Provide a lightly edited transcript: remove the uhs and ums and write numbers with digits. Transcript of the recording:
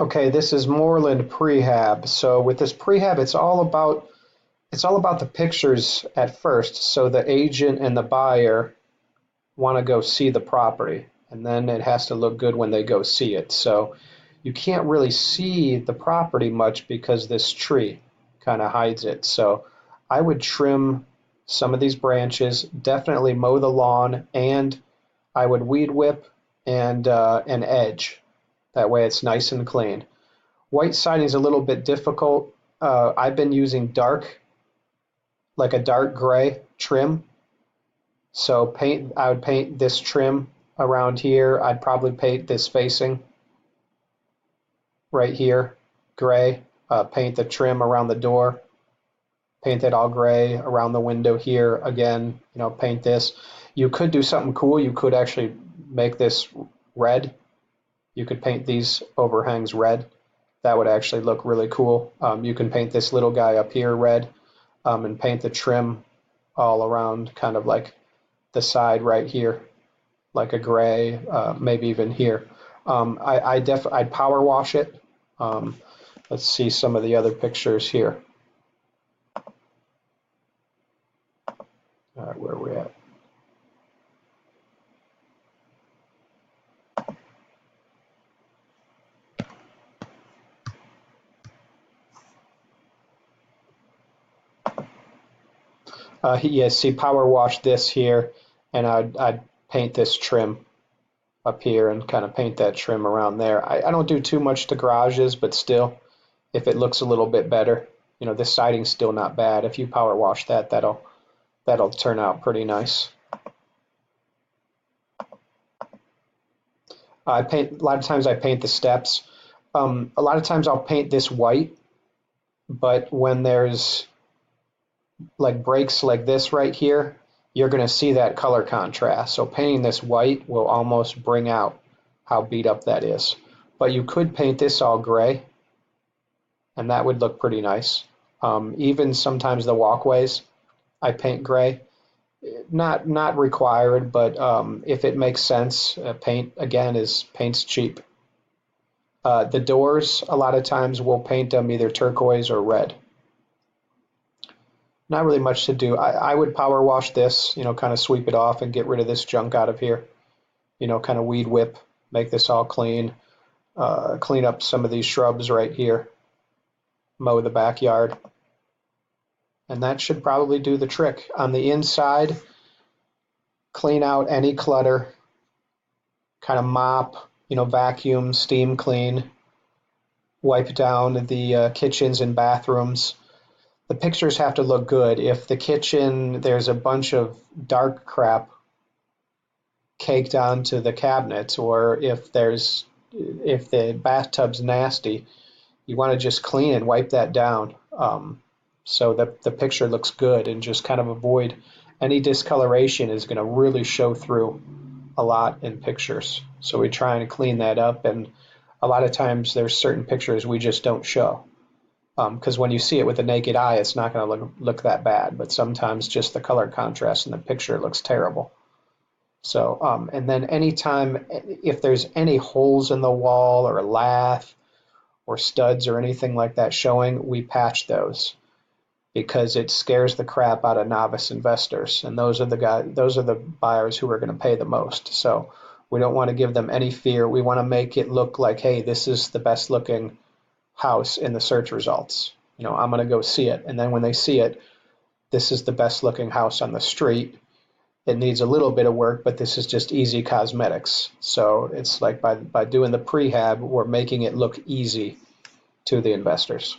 Okay, this is Moreland Prehab. So with this prehab, it's all about the pictures at first. So the agent and the buyer want to go see the property, and then it has to look good when they go see it. So you can't really see the property much because this tree kind of hides it. So I would trim some of these branches, definitely mow the lawn, and I would weed whip and an edge. That way it's nice and clean. White siding is a little bit difficult. I've been using like a dark gray trim. So I would paint this trim around here. I'd probably paint this facing right here, gray. Paint the trim around the door. Paint it all gray around the window here. Again, paint this. You could do something cool. You could actually make this red. You could paint these overhangs red. That would actually look really cool. You can paint this little guy up here red, and paint the trim all around, kind of like the side right here, like a gray, maybe even here. I'd power wash it. Let's see some of the other pictures here. All right, where are we at? Yeah, see, power wash this here, and I'd paint this trim up here and kind of paint that trim around there. I don't do too much to garages, but still, if it looks a little bit better, this siding's still not bad. If you power wash that, that'll turn out pretty nice. A lot of times I paint the steps. A lot of times I'll paint this white, but when there's like breaks like this right here, you're going to see that color contrast. So painting this white will almost bring out how beat up that is. But you could paint this all gray, and that would look pretty nice. Even sometimes the walkways, I paint gray. Not required, but if it makes sense, paint's cheap. The doors, a lot of times we'll paint them either turquoise or red. Not really much to do. I would power wash this, kind of sweep it off and get rid of this junk out of here. Kind of weed whip, make this all clean. Clean up some of these shrubs right here. Mow the backyard. And that should probably do the trick. On the inside, clean out any clutter, kind of mop, vacuum, steam clean, wipe down the kitchens and bathrooms. The pictures have to look good. If the kitchen, there's a bunch of dark crap caked onto the cabinets, or if the bathtub's nasty, you want to just clean and wipe that down. So that the picture looks good, and just kind of avoid any discoloration is going to really show through a lot in pictures. So we try and clean that up, and a lot of times there's certain pictures we just don't show. Because when you see it with the naked eye, it's not going to look that bad, but sometimes just the color contrast in the picture looks terrible. So, and then anytime, if there's any holes in the wall or lath or studs or anything like that showing, we patch those, because it scares the crap out of novice investors, and those are the buyers who are going to pay the most. So we don't want to give them any fear. We want to make it look like, hey, this is the best looking house in the search results. I'm going to go see it, and then when they see it, this is the best looking house on the street. It needs a little bit of work, but this is just easy cosmetics. So it's like by doing the prehab, we're making it look easy to the investors.